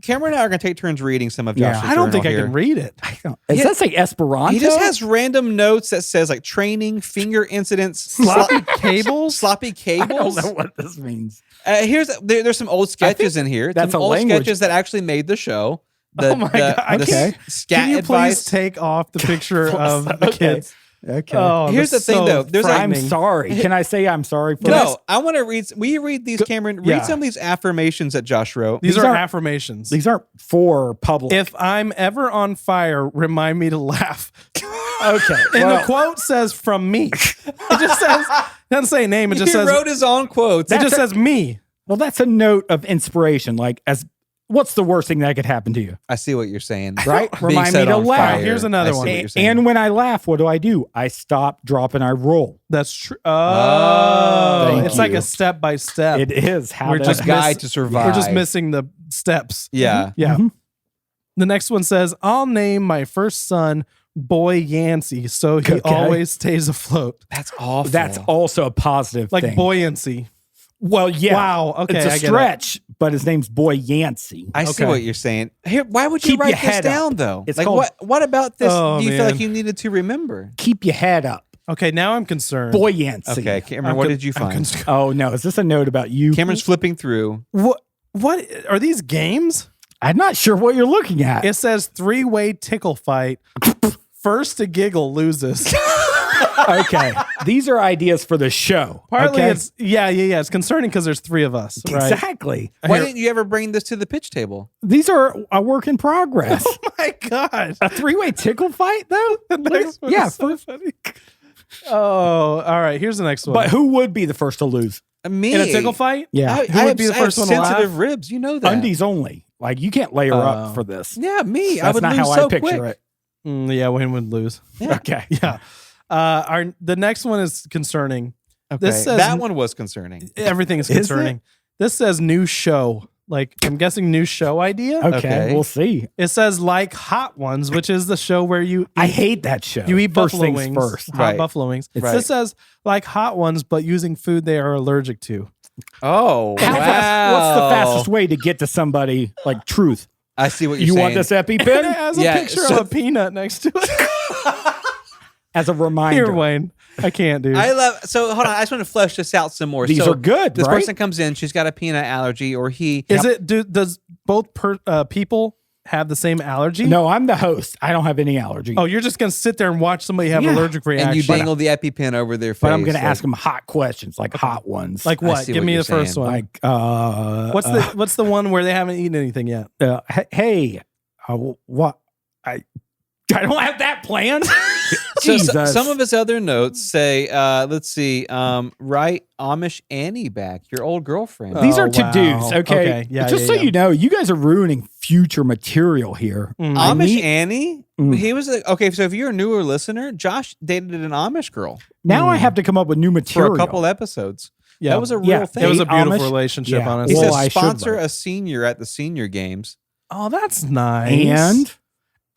Cameron and I are gonna take turns reading some of Yeah. Josh's I don't think I journal can here. read it. Does that say Esperanto? He just has random notes that says like training, finger incidents, Sloppy cables. sloppy I cables. don't know what this means. There's some old sketches in here. that's Some a old language. sketches that actually made the show. Oh my God, I can't- Scat Can you advice. please take off the picture of the kids? Okay. Oh, Here's that's the thing, so though. There's like- I'm frightening. sorry. Can I say I'm sorry for No, I want to read. Will you read these, Cameron? Read yeah. some of these affirmations that Josh wrote. These These are aren't- affirmations. These aren't for public. If I'm ever on fire, remind me to laugh. okay. And well, the quote says from me. It just says, doesn't say name. It just He says, wrote his own quotes. it just says me. well, that's a note of inspiration. Like as what's the worst thing that could happen to you? I see what you're saying. Right? Being Remind me set to on laugh. fire. Here's another I see one. what you're saying. And when I laugh, what do? I stop, drop, and I roll. That's true. Oh, Thank it's like you. a step by step. It is how We're to just a guide to survive. We're just missing the steps. Yeah. Yeah. Mhm. The next one says, "I'll name my first son Boy Yancey, so he Okay. always stays afloat." That's awful. That's also a positive Like thing. buoyancy. Well, yeah. Wow. Okay, It's a I get it. stretch, but his name's Boy Yancey. I see Okay. what you're saying. Here, why would you Keep write your this head down up. though? It's like called- what about this Oh, do you feel man. like you needed to remember? Keep your head up. Okay, now I'm concerned. Boy Yancey. Okay, Cameron, I'm what con- did you I'm find? concerned. Oh, no. Is this a note about you? Cameron's flipping through. What are these games? I'm not sure what you're looking at. It says 3-way tickle fight. First to giggle loses. Okay. These are ideas for the show. Partly okay? it's It's concerning because there's 3 of us, right? Exactly. Why didn't you ever bring this to the pitch table? These are a work in progress. Oh my god. A 3-way tickle fight, though? The next one Yeah, is so funny. Oh, all right. Here's the next one. But who would be the first to lose? Me. in a tickle fight? Yeah. Who would be the first one to laugh? sensitive ribs, you know that. Undies only. Like, you can't layer Oh. up for this. Yeah, me. I That's would not lose how so I picture quick. it. Yeah, Wayne would lose. Yeah. Okay. Yeah. The next one is concerning. Okay. This says that one was concerning. everything is Is it? concerning. This says new show. Like, I'm guessing new show idea. Okay. Okay. We'll see. It says like Hot Ones, which is the show where you I hate that show. you eat first buffalo things wings, first. hot Right. buffalo wings. Right. This says like Hot Ones, but using food they are allergic to. Oh, How wow. fast, what's the fastest way to get to somebody like truth? I see what you're You saying. want this It EpiPen has a Yeah, picture so- of a peanut next to it. as a reminder? Here, Wayne. I can't, dude. I love. So hold on. I just want to flesh this out some more. These so are good, This right? person comes in. She's got a peanut allergy, or he. Does both people have the same allergy? No, I'm the host. I don't have any allergy. Oh, you're just gonna sit there and watch somebody have Yeah. allergic reaction. And you dangle the EpiPen over their face. but I'm going to like- ask them hot questions, like hot ones. Like I what? see Give what me you're the first saying. one. like, What's the one where they haven't eaten anything yet? hey, what? I don't have that planned. So Jesus. some of his other notes say, let's see, write Amish Annie back, your old girlfriend. These are Oh, to wow. dos. Okay. Okay. Yeah, Just yeah, so yeah. you know, you guys are ruining future material here. Mm. I Amish need- Annie? Mm. He was okay. So if you're a newer listener, Josh dated an Amish girl Now I have to come up with new for material. a couple episodes. Yeah. That was a real Yeah, thing. It was a Eight beautiful Amish? relationship, Yeah. honestly. He Well, says I should sponsor learn. a senior at the senior games. Oh, that's nice.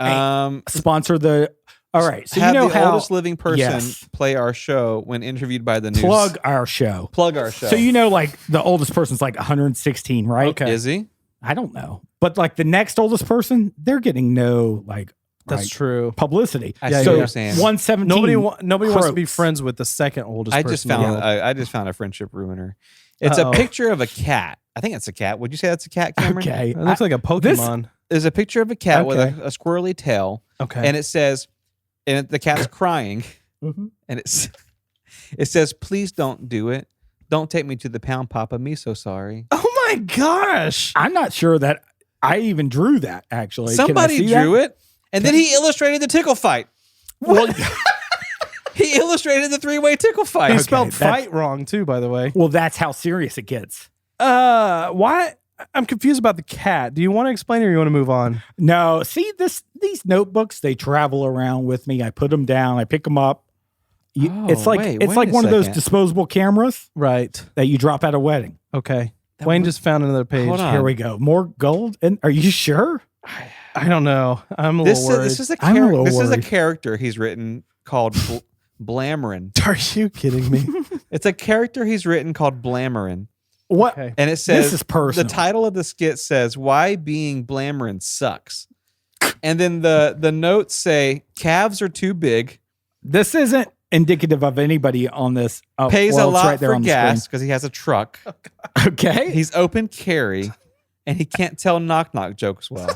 And sponsor the. All right. So have you know the how oldest living person Yes. play our show when interviewed by the news. plug our show. Plug our show. So you know, like the oldest person's like 116, right? Okay. Is he? I don't know, but like the next oldest person, they're getting no like That's right, true. publicity. I Yeah, see so what you're saying. 117. Nobody wants to be croaks. friends with the second oldest I person. just found Yeah. I just found a friendship ruiner. It's Uh-oh. a picture of a cat. I think it's a cat. Would you say that's a cat, Cameron? Okay. It looks like a Pokemon. There's a picture of a cat with Okay. a squirrely tail, Okay. and it says, and the cat's crying, Mhm. and it says, "Please don't do it. Don't take me to the pound, Papa. Me so sorry." oh my gosh. I'm not sure that I even drew that actually. Somebody drew it, and then he illustrated the tickle fight. Well, He illustrated the three-way tickle He fight. spelled that's- fight wrong too, by the way. well, that's how serious it gets. Why? I'm confused about the cat. Do you want to explain or you want to move on? No, see these notebooks, they travel around with me. I put them down, I pick them up. Oh, It's like wait it's like a one of those second. disposable cameras Right. that you drop at a wedding. Okay. Wayne just found another page. Hold on. Here we go. More gold. And are you sure? I don't know. I'm a This little worried. is a I'm a little this is a worried. character he's written called Blammerin. Are you kidding me? It's a character he's written called Blammerin. What? Okay. And it says, This is personal. the title of the skit says, "Why being Blammerin sucks." And then the notes say, "Calves are too big, This isn't indicative of anybody on this. Oh, pays well, a it's lot right there for on the gas because he has a truck. screen. Okay. He's open carry, and he can't tell knock-knock jokes well."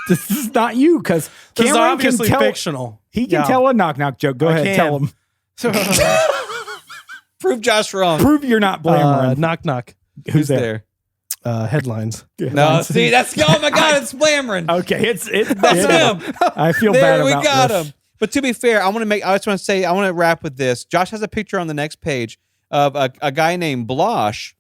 This is not you because This is Cameron can obviously tell. fictional. He can Yeah. tell a knock knock joke. Go I ahead, can. tell him. Prove Josh wrong. Prove you're not blammering. Knock knock. Who's there? Headlines. No, see, that's oh my god, it's Blammerin. Okay, it's That's him. I feel There bad we about got this. him. But to be fair, I just want to say, I want to wrap with this. Josh has a picture on the next page of a guy named Blosh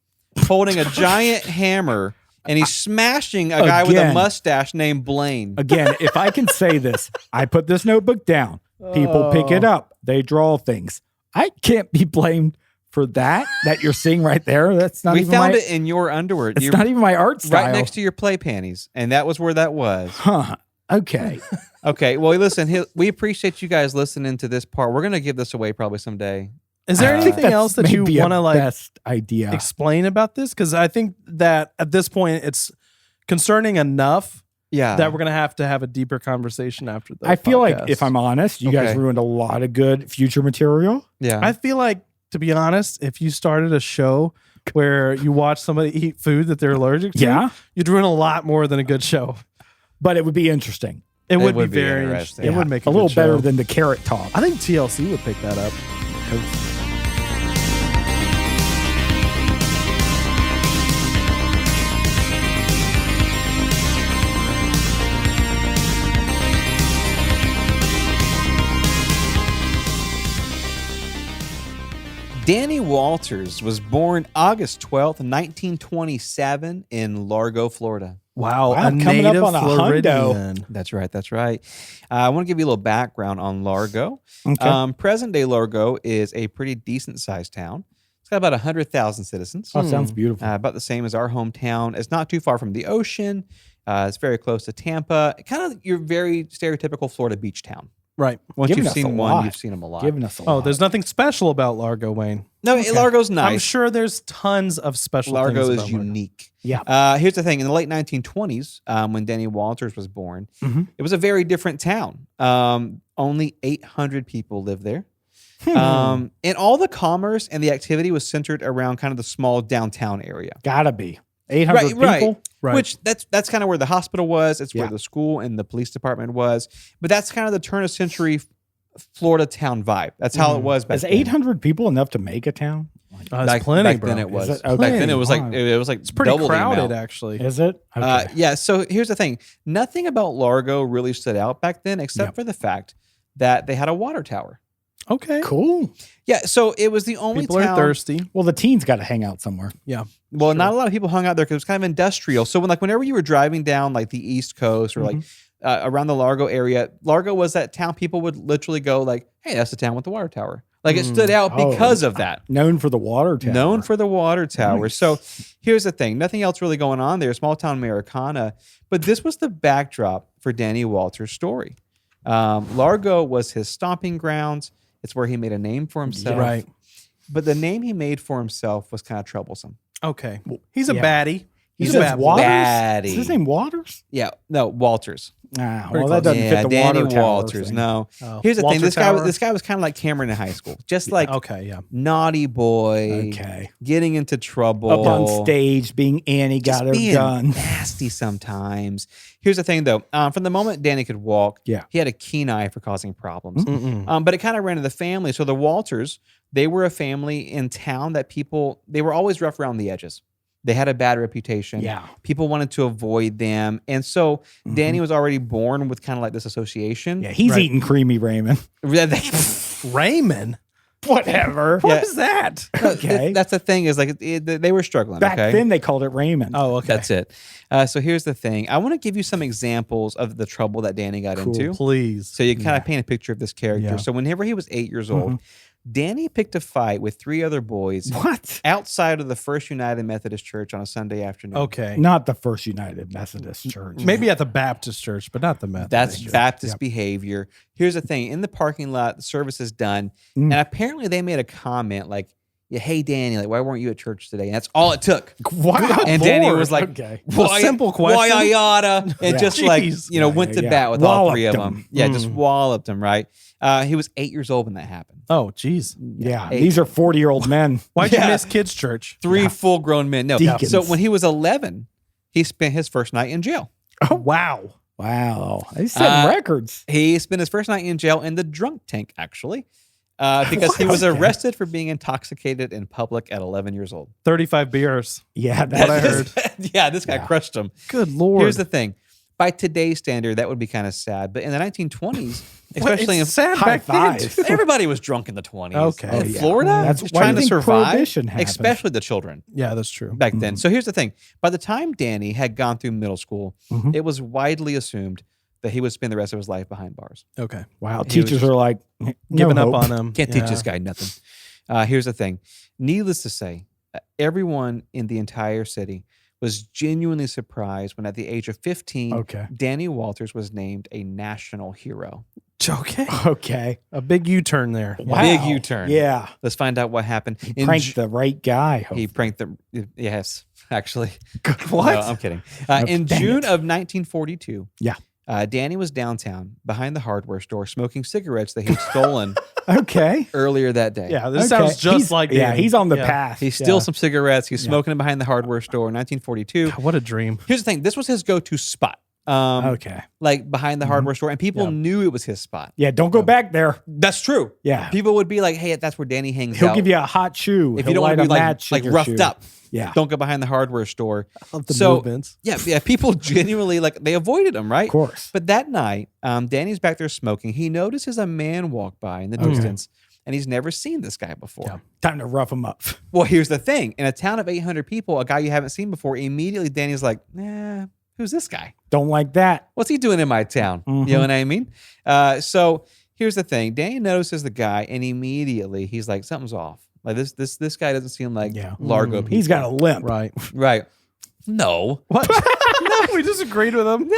holding a giant hammer and he's smashing a guy with a Again. mustache named Blaine. Again, if I can say this, I put this notebook down. People pick it up. They draw things. I can't be blamed for that you're seeing right there. That's not We even found my, it in your underwear. It's not even my art style. right next to your play panties, and that was where that was. Huh. Okay. Okay, well, listen, we appreciate you guys listening to this part. We're gonna give this away probably someday. Is there I think anything that's else that you maybe a want to like best idea? explain about this? Because I think that at this point it's concerning enough Yeah, that we're gonna have to have a deeper conversation after the I feel podcast. like, if I'm honest, you guys Okay. ruined a lot of good future material. yeah. I feel like, to be honest, if you started a show where you watch somebody eat food that they're allergic to, Yeah. you'd ruin a lot more than a good show. But it would be interesting. It would be would be very interesting. interesting. It would make a a little good better show. than the carrot talk. I think TLC would pick that up. Danny Walters was born August 12th, 1927 in Largo, Florida. Wow, Wow, a coming up native on a hundo. Floridian. That's right. That's right. I want to give you a little background on Largo. Okay. Present-day Largo is a pretty decent-sized town. It's got about 100,000 citizens. Oh, sounds beautiful. About the same as our hometown. It's not too far from the ocean. It's very close to Tampa. Kind of your very stereotypical Florida beach town. Right. Once Giving you've us a seen one, lot. you've seen them a lot. Giving us a Oh, lot. there's nothing special about Largo, Wayne. No, Largo's nice. I'm sure there's tons of special Largo things is about Largo. unique. Yeah. Here's the thing. In the late 1920s, when Danny Walters was born, Mhm. it was a very different town. Only 800 people lived there. And all the commerce and the activity was centered around kind of the small downtown area. Gotta be 800 people. Right. Which that's kind of where the hospital was. It's where Yeah. the school and the police department was. But that's kind of the turn of century Florida town vibe. That's how it was back Is then. 800 people enough to make a town? That's plenty, back bro. then it was. Is it? Okay. Back then it was like Wow. it was like It's pretty double the crowded, amount. actually. Is it? Okay. Yeah. So here's the thing. Nothing about Largo really stood out back then, except Yep. for the fact that they had a water tower. Okay. Cool. Yeah. So it was the only People town. are thirsty. Well, the teens got to hang out somewhere. Yeah. Well, not a lot of people hung out there because it was kind of industrial. So whenever you were driving down like the East Coast or like around the Largo area, Largo was that town people would literally go like, "Hey, that's the town with the water tower." Like it stood out Oh, because of that. Known for the water tower. Known for the water tower. Nice. So here's the thing. Nothing else really going on there. Small town Americana. But this was the backdrop for Danny Walters' story. Largo was his stomping grounds. It's where he made a name for himself. Right. But the name he made for himself was kind of troublesome. Okay. He's a yeah. baddie. He He's a says bad boy. Waters. Baddie. Is his name Waters? Yeah. No, Walters. Ah, Pretty well, that close. doesn't Yeah, fit the Danny water tower Walters. thing. No. Oh. Here's the Walter thing. This Tower? guy was kind of like Cameron in high school. Just like Okay, yeah. naughty boy. Okay. Getting into trouble. Up on stage, being Annie got her being done. nasty sometimes. Here's the thing, though. From the moment Danny could walk, Yeah. he had a keen eye for causing problems. Mm-mm. But it kind of ran in the family. So the Walters, they were a family in town that they were always rough around the edges. They had a bad reputation. Yeah. People wanted to avoid them. And so Danny was already born with kind of like this association. Yeah, he's Right. eating creamy ramen. Raymond? Whatever. What is that? Okay. That's the thing is like they were struggling. Back okay? then, they called it ramen. Oh, okay. That's it. So here's the thing. I want to give you some examples of the trouble that Danny got Cool. into. Please. So you can kind of paint a picture of this character. Yeah. So whenever he was 8 years old, Danny picked a fight with 3 other boys What? outside of the First United Methodist Church on a Sunday afternoon. Okay. Not the First United Methodist Church. Maybe at the Baptist church, but not the Methodist. That's church. Baptist behavior. Here's the thing. In the parking lot, the service is done. And apparently they made a comment like, yeah, hey, Danny, like, why weren't you at church today? And that's all it took. Wow. And Danny Lord. was like, Okay. why, simple why question. I oughta, and Yeah. just like, Jeez. went to Yeah. bat with all 3 of Walloped them. him. Yeah, just walloped him, right? He was 8 years old when that happened. Oh, geez. Yeah. 8. These are 40-year-old men. Why'd Yeah. you miss kids' church? 3 full-grown men. No. Deacons. So when he was 11, he spent his first night in jail. Oh, wow. Wow. They set records. He spent his first night in jail in the drunk tank, actually, because he was Okay. arrested for being intoxicated in public at 11 years old. 35 beers. Yeah. What I That's heard. Yeah, this guy Yeah. crushed him. Good Lord. Here's the thing. By today's standard, that would be kind of sad. But in the 1920s, especially in sad High back then, five. too. Everybody was drunk in the 20s. Okay. In Oh, yeah. Florida, That's just why trying do to you think survive, Prohibition happened? especially the children Yeah, that's true. back then. So here's the thing. By the time Danny had gone through middle school, it was widely assumed that he would spend the rest of his life behind bars. Okay. Wow. He was Teachers just are like, Giving no up hope. on him. Can't teach this guy nothing. Here's the thing. Needless to say, everyone in the entire city was genuinely surprised when at the age of 15, Okay. Danny Walters was named a national hero. Okay. Okay. A big U-turn there. Wow. Big U-turn. Yeah. Let's find out what happened. In Pranked Ju- the right guy. He hopefully. pranked the yes, actually. What? No, I'm kidding. In Dang June it. of 1942, Yeah. Danny was downtown behind the hardware store smoking cigarettes that he'd stolen Okay. earlier that day. Yeah, this Okay. sounds just He's- like Yeah, Danny. he's on the Yeah. path. He steals Yeah. some cigarettes. He's smoking them behind the hardware store in 1942. God, what a dream. Here's the thing. This was his go-to spot. Okay. Like behind the hardware store. And people Yeah. knew it was his spot. Yeah, don't go back there. That's true. Yeah. People would be like, hey, that's where Danny hangs He'll out. give you a hot shoe. if He'll you don't want to light be a match like in your roughed shoe. up. Yeah. Don't go behind the hardware store. Of the So, movements. Yeah, people genuinely they avoided him, right? Of course. But that night, Danny's back there smoking. He notices a man walk by in the distance, and he's never seen this guy before. Yeah. Time to rough him up. Well, here's the thing: in a town of 800 people, a guy you haven't seen before, immediately Danny's like, "Nah, who's this guy? Don't like that. What's he doing in my town?" You know what I mean? So here's the thing: Danny notices the guy, and immediately he's like, "Something's off. Like this guy doesn't seem like Yeah. Largo people." He's got a limp. Right. right. No. What? No, we just agreed with him.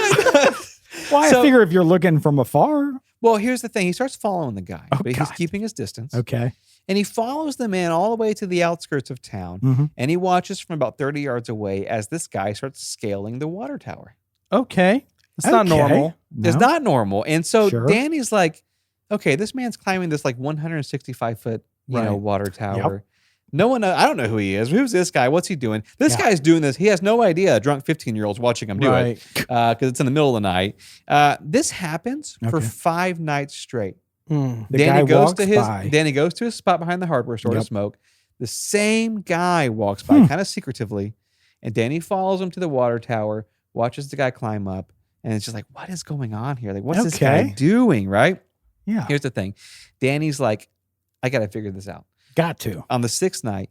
Well, So- I figure if you're looking from afar. Well, here's the thing: he starts following the guy, but he's God. keeping his distance. Okay. And he follows the man all the way to the outskirts of town, and he watches from about 30 yards away as this guy starts scaling the water tower. Okay. It's not Okay. normal. It's No? not normal. And so Sure. Danny's like, okay, this man's climbing this like 165 foot, Right. water tower. No one, I don't know who he is. Who's this guy? What's he doing? This guy's doing this. He has no idea a drunk 15-year-old's watching him do Right. it because it's in the middle of the night. This happens for Okay. 5 nights straight. Hmm. The guy walks by. Danny goes to his spot behind the hardware store to Yep. smoke. The same guy walks by kind of secretively, and Danny follows him to the water tower, watches the guy climb up, and it's just like, what is going on here? Like, what's this guy Okay. doing? Right? Yeah. Here's the thing. Danny's like, I got to figure this out. Got to. On the 6th night,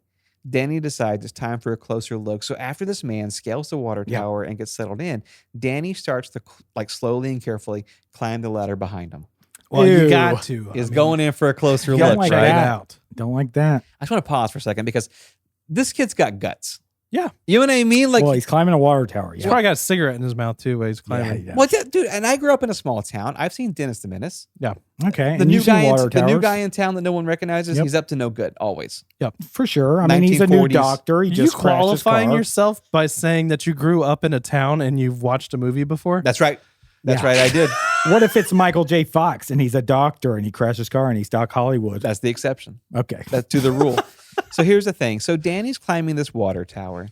Danny decides it's time for a closer look. So after this man scales the water Yeah. tower and gets settled in, Danny starts to slowly and carefully climb the ladder behind him. Well, you Ew. got to. Is going in for a closer Don't look, like right? that. out. Don't like that. I just want to pause for a second because this kid's got guts. Yeah. You know what I mean? Like, Well, he's climbing a water tower. He's Yeah. probably got a cigarette in his mouth too while he's Yeah, climbing. yeah. what, dude? And I grew up in a small town. I've seen Dennis the Menace. Yeah. Okay. The and new you've seen guy, water the new towers? guy in town that no one recognizes. Yep. He's up to no good always. For sure. I mean, he's a new 1940s. doctor. He You just crashed his qualifying car. yourself by saying that you grew up in a town and you've watched a movie before? That's right. That's Yeah. right. I did. What if it's Michael J. Fox and he's a doctor and he crashed his car and he's Doc Hollywood? That's the exception. Okay. That's to the rule. So here's the thing. So Danny's climbing this water tower,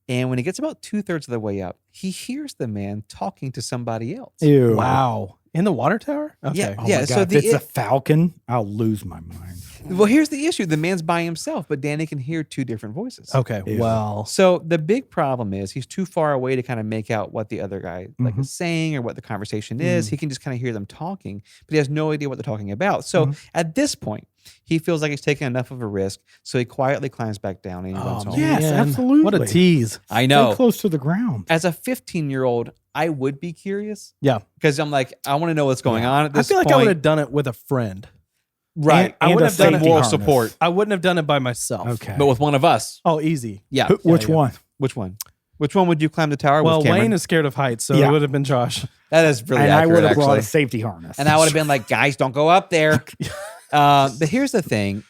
and when he gets about 2/3 of the way up, he hears the man talking to somebody else. Ew. Wow. In the water tower? Okay. Yeah. Oh my God. So if it's a falcon, I'll lose my mind. well, here's the issue: the man's by himself, but Danny can hear 2 different voices. Okay. Ew. Well, So the big problem is he's too far away to kind of make out what the other guy is saying or what the conversation is. He can just kind of hear them talking, but he has no idea what they're talking about. So at this point, he feels like he's taking enough of a risk, so he quietly climbs back down and he runs home. Yes, man. absolutely. What a tease. I Stay know. close to the ground. As a 15-year-old, I would be curious Yeah. because I'm like, I want to know what's going on at I this feel like point. I would have done it with a friend. right. I And would a have done it. safety Moral harness. support, I wouldn't have done it by myself. Okay. but with one of us. Oh, easy. Yeah. Which yeah. one? Which one? Which one would you climb the tower Well, with, Cameron? Wayne is scared of heights, so Yeah. it would have been Josh. That is really And I accurate, would have brought actually. a safety harness. And I would have been like, guys, don't go up there. But here's the thing.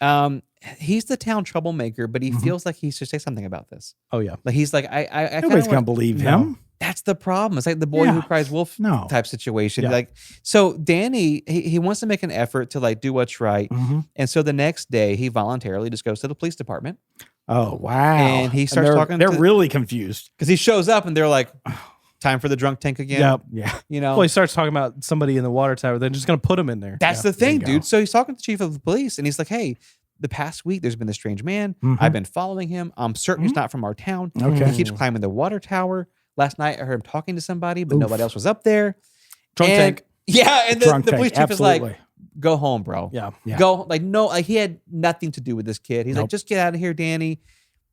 He's the town troublemaker, but he feels like he should say something about this. Oh, yeah. Like he's like, I kinda Nobody's wanna- going to believe him. That's the problem. It's like the boy who Yeah. cries wolf No. type situation. Yeah. Like, so Danny, he wants to make an effort to like do what's right. And so the next day he voluntarily just goes to the police department Oh, wow. And he starts they're, talking They're to- really confused. because he shows up and they're like, time for the drunk tank again. Yep. Yeah. You know, Well, he starts talking about somebody in the water tower. They're just going to put him in there. that's Yeah, the thing, there you go. dude. So he's talking to the chief of the police and he's like, hey, the past week there's been this strange man. I've been following him. I'm certain he's not from our town. Okay. He keeps climbing the water tower. Last night I heard him talking to somebody, but nobody else was up there. Drunk And tank. Yeah, and Drunk the tank, police chief is like, absolutely. go home, bro. Yeah. Yeah. Go, like, no, like he had nothing to do with this kid. He's like, Nope. just get out of here, Danny.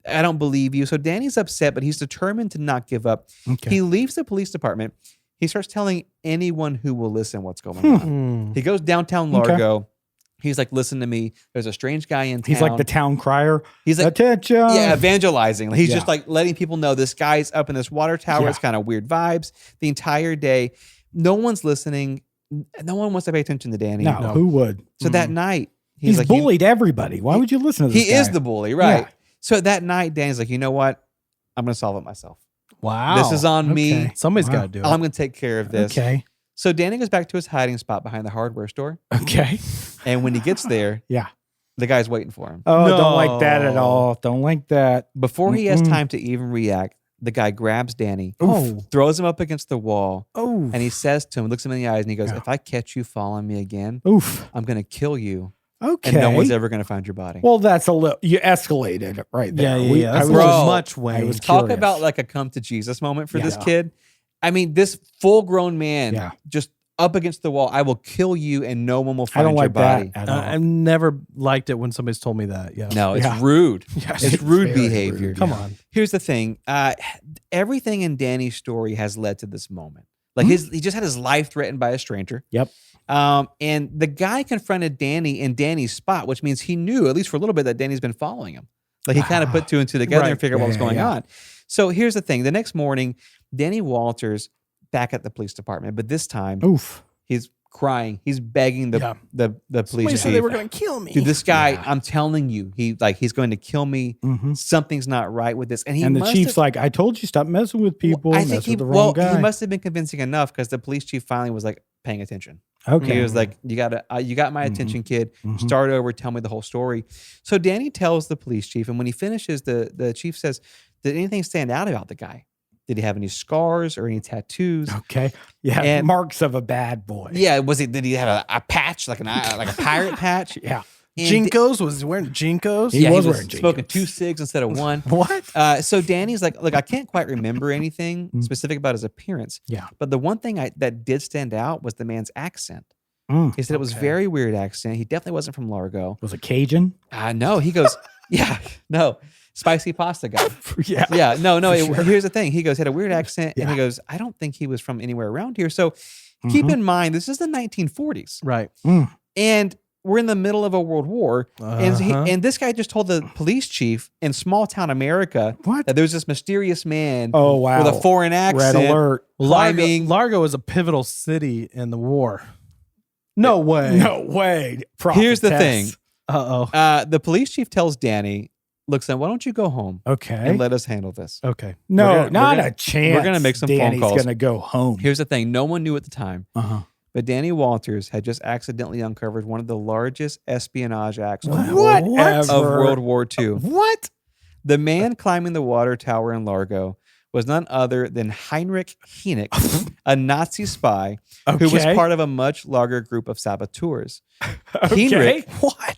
I don't believe you. So Danny's upset, but he's determined to not give up. Okay. He leaves the police department. He starts telling anyone who will listen what's going on. He goes downtown Largo. He's like, listen to me. There's a strange guy in town. He's like the town crier. He's like, attention. yeah, evangelizing. He's Yeah. just like letting people know this guy's up in this water tower. Yeah. It's kind of weird vibes the entire day. No one's listening. No one wants to pay attention to Danny. No, who would? So that night, He's like, bullied everybody. Why would you listen to this He guy? is the bully, right? Yeah. So that night, Danny's like, you know what? I'm going to solve it myself. Wow. This is on me. Somebody's Wow. got to do it. I'm going to take care of this. Okay. So Danny goes back to his hiding spot behind the hardware store. Okay. And when he gets there, Yeah. the guy's waiting for him. Oh, don't like that at No. all. Don't like that. Before he has Mm-mm. time to even react, the guy grabs Danny, Oh. throws him up against the wall, Oh. and he says to him, looks him in the eyes, and he goes, Yeah. if I catch you following me again, Oof. I'm going to kill you, Okay. and no one's ever going to find your body. Well, that's a little. You escalated it right Yeah, there. yeah, yeah. I That's was a little Bro, much, I Wayne. was Talk curious. about like a come to Jesus moment for this Yeah. kid. I mean, this full-grown man Yeah. just up against the wall. I will kill you, and no one will I find don't your like body. that at all. I've never liked it when somebody's told me that. Yeah. No, it's Yeah. rude. Yeah. It's rude very behavior. rude. Come on. Here's the thing. Everything in Danny's story has led to this moment. Like he just had his life threatened by a stranger. Yep. And the guy confronted Danny in Danny's spot, which means he knew, at least for a little bit, that Danny's been following him. Like he kind of put two and two together Right. and figured out what was Yeah, going yeah. on. So here's the thing. The next morning, Danny Walters back at the police department, but this time Oof. he's crying. He's begging the police Somebody chief. said they were going to kill me. Dude, this guy, Yeah. I'm telling you, he's going to kill me. Mhm. Something's not right with this. And And the must chief's have- like, I told you, stop messing with people. I Mess think with the wrong guy. he must have been convincing enough because the police chief finally was like paying attention. Okay. He was like, you got my attention, kid. Start over, tell me the whole story. So Danny tells the police chief, and when he finishes, the chief says, did anything stand out about the guy? Did he have any scars or any tattoos? Okay. Yeah. And- marks of a bad boy. Yeah, did he have a patch, like a pirate patch? Yeah. And Jinkos? Was he wearing Jinkos? He yeah, was he was wearing smoking Jinkos. 2 cigs instead of 1. What? So Danny's like, look, I can't quite remember anything specific about his appearance. Yeah. But the one thing that did stand out was the man's accent. Mm. He said it was very weird accent. He definitely wasn't from Largo. Was it Cajun? No, he goes, yeah, no, spicy pasta guy. Yeah. Yeah, no. For sure. Here's the thing. He goes, had a weird accent, and he Yeah. goes, I don't think he was from anywhere around here. So keep in mind, this is the 1940s, Right. and we're in the middle of a world war. Uh-huh. And this guy just told the police chief in small town America What? that there's this mysterious man Oh, wow. with a foreign accent. Red alert. Climbing. Largo is a pivotal city in the war. No way. No way. Here's the Prophetess. thing. Uh-oh. The police chief tells Danny, look, son, why don't you go home Okay. and let us handle this? Okay. No, We're gonna- not we're gonna- a chance. we're gonna make some phone Danny's calls. going to go home. Here's the thing. No one knew at the time, Uh-huh. but Danny Walters had just accidentally uncovered one of the largest espionage acts of Whatever. World War II. What? The man climbing the water tower in Largo was none other than Heinrich Hienick, a Nazi spy who was Okay. part of a much larger group of saboteurs. Okay.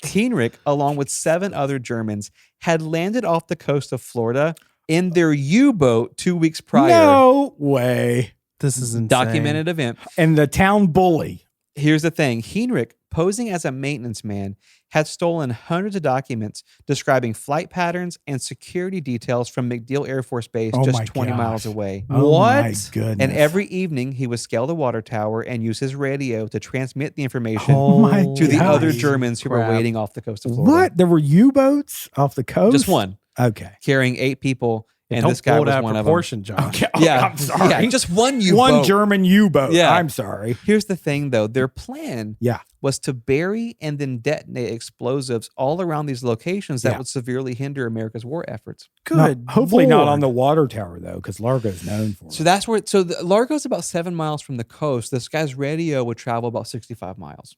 Heinrich, along with 7 other Germans, had landed off the coast of Florida in their U-boat 2 weeks prior. No way. This is insane. Documented event. And the town bully. Here's the thing. Heinrich, posing as a maintenance man, had stolen hundreds of documents describing flight patterns and security details from MacDill Air Force Base Oh just my 20 gosh. miles away. Oh my What? goodness. And every evening, he would scale the water tower and use his radio to transmit the information Oh my to the gosh. other Germans who were crap. waiting off the coast of Florida. What? There were U-boats off the coast? Just one, Okay. carrying 8 people, and Don't this guy blow it was out of one of them. proportion, Josh. Okay. Oh, Yeah, I'm sorry. Yeah, just one U-boat. One German U-boat. Yeah. I'm sorry. Here's the thing, though. Their plan Yeah. was to bury and then detonate explosives all around these locations that Yeah. would severely hinder America's war efforts. Good. Hopefully not Lord. on the water tower, though, because Largo's known for So it. that's where. So Largo's about 7 miles from the coast. This guy's radio would travel about 65 miles.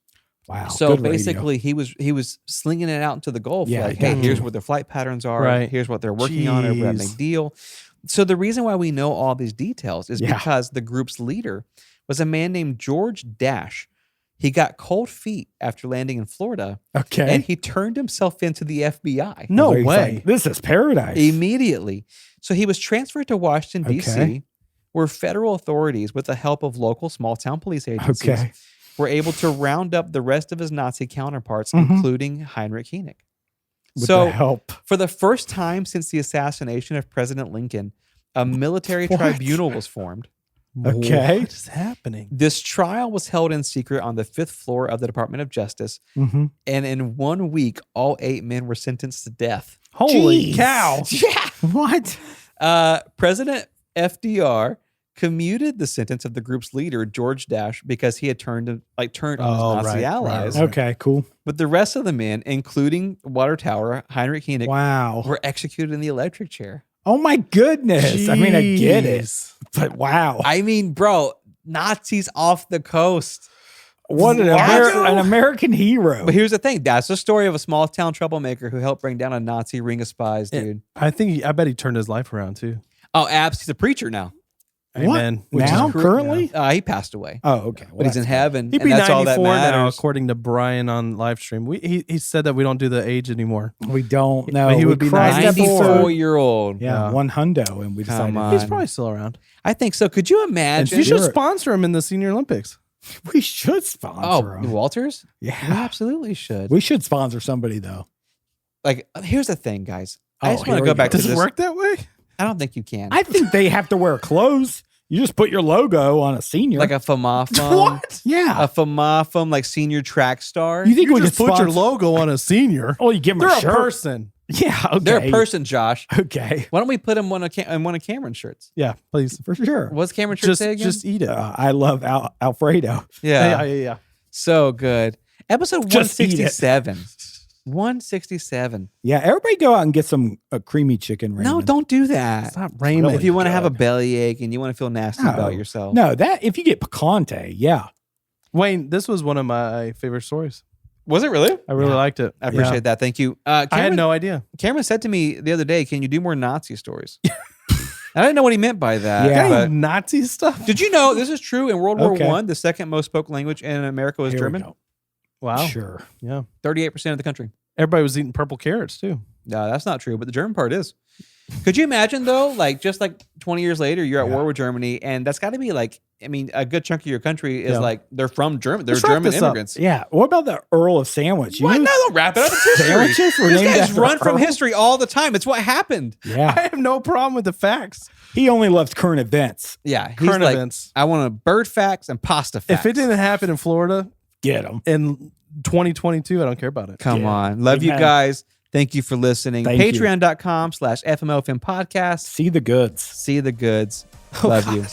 Wow. So good radio. basically, he was slinging it out into the Gulf. Yeah, Like, hey, yeah. here's what their flight patterns are. Right. Here's what they're working on over at Jeez. MacDill. So the reason why we know all these details is Yeah. because the group's leader was a man named George Dash. He got cold feet after landing in Florida, Okay. and he turned himself into the FBI No Where he's way. like, this is paradise. immediately. So he was transferred to Washington, D.C., Okay. where federal authorities, with the help of local small-town police agencies, Okay. were able to round up the rest of his Nazi counterparts, Mhm. including Heinrich Himmler. With So, the help. for the first time since the assassination of President Lincoln, a military What? tribunal was formed. Okay. What is happening? This trial was held in secret on the 5th floor of the Department of Justice, Mm-hmm. and in 1 week, all 8 men were sentenced to death. Holy Jeez. cow. Yeah. What? President FDR commuted the sentence of the group's leader, George Dash, because he had turned on his Nazi right, allies. right. Okay, cool. But the rest of the men, including Water Tower, Heinrich Himmler, Wow. were executed in the electric chair. Oh my goodness. I mean, I get it. Jeez. But wow. I mean, bro, Nazis off the coast. What an, an American hero. But here's the thing. That's the story of a small town troublemaker who helped bring down a Nazi ring of spies, dude. I bet he turned his life around too. Oh, Abs, he's a preacher now. What? Amen. Now, currently? He passed away. Oh, okay. But he's in heaven. He'd and be that's all that 94 now, matters. according to Brian on live stream. He said that we don't do the age anymore. We don't know. But he We would be crossed 94. episode- 94-year-old. Yeah, Yeah. one hundo, and we decided on. He's probably still around. I think so. Could you imagine? You should do it. sponsor him in the Senior Olympics. we should sponsor him. Walters? Yeah. We absolutely should. We should sponsor somebody though. Like, here's the thing, guys. I Oh, just want here to go we back go. to Does this. it work that way? I don't think you can. I think they have to wear clothes. You just put your logo on a senior. Like a FMAFM. What? yeah. A FMAFM, like senior track star. You think You we just could put your sponsor- logo on a senior. Oh, you give them They're a a shirt. person. Yeah. Okay. They're a person, Josh. Okay. Why don't we put them on one of Cameron's shirts? Yeah, please. For sure. What's Cameron's shirt say again? Just eat it. I love Alfredo. yeah. Yeah. So good. Episode Just eat it. 167. 167. Yeah. Everybody go out and get some creamy chicken. No, Raymond. don't do that. It's not Raymond. If you want to have a good. bellyache and you want to feel nasty No. about yourself. No, that if you get picante, yeah. Wayne, this was one of my favorite stories. Was it really? I really liked it. I appreciate that. Thank you. I had Cameron, no idea. Cameron said to me the other day, can you do more Nazi stories? I didn't know what he meant by that. Yeah. but- Nazi stuff? Did you know this is true? In World War Okay. I, the second most spoken language in America was Here we German. go. Wow. Sure. Yeah. 38% of the country. Everybody was eating purple carrots too. No, that's not true, but the German part is. Could you imagine though, like just like 20 years later, you're at Yeah. war with Germany, and that's got to be like, I mean, a good chunk of your country is Yeah. like they're from Germany. They're Let's wrap German this up. immigrants. Yeah. What about the Earl of Sandwich? You What? know- No, don't wrap it up. It's history. Sandwiches were These named guys after run from Earl? history all the time. It's what happened. Yeah. I have no problem with the facts. He only loves current events. Yeah, he's Current like, events. I want a bird facts and pasta facts. If it didn't happen in Florida Get him. in 2022, I don't care about it. Come Yeah. on, love you Amen. guys. Thank you for listening. Thank you. Patreon.com/FMLFM podcast. See the goods. See the goods. Love you.